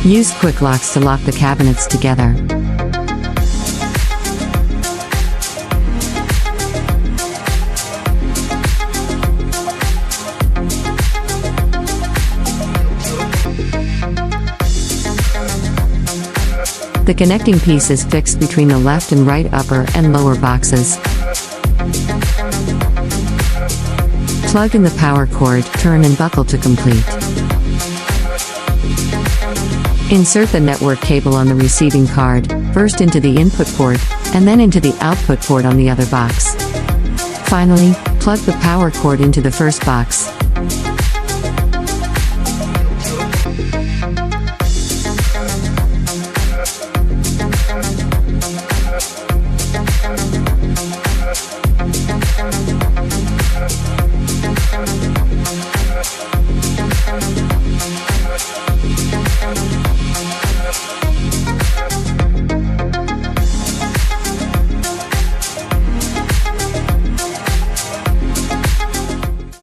Use quick locks to lock the cabinets together. The connecting piece is fixed between the left and right upper and lower boxes. Plug in the power cord, turn and buckle to complete. Insert the network cable on the receiving card, first into the input port, and then into the output port on the other box. Finally, plug the power cord into the first box.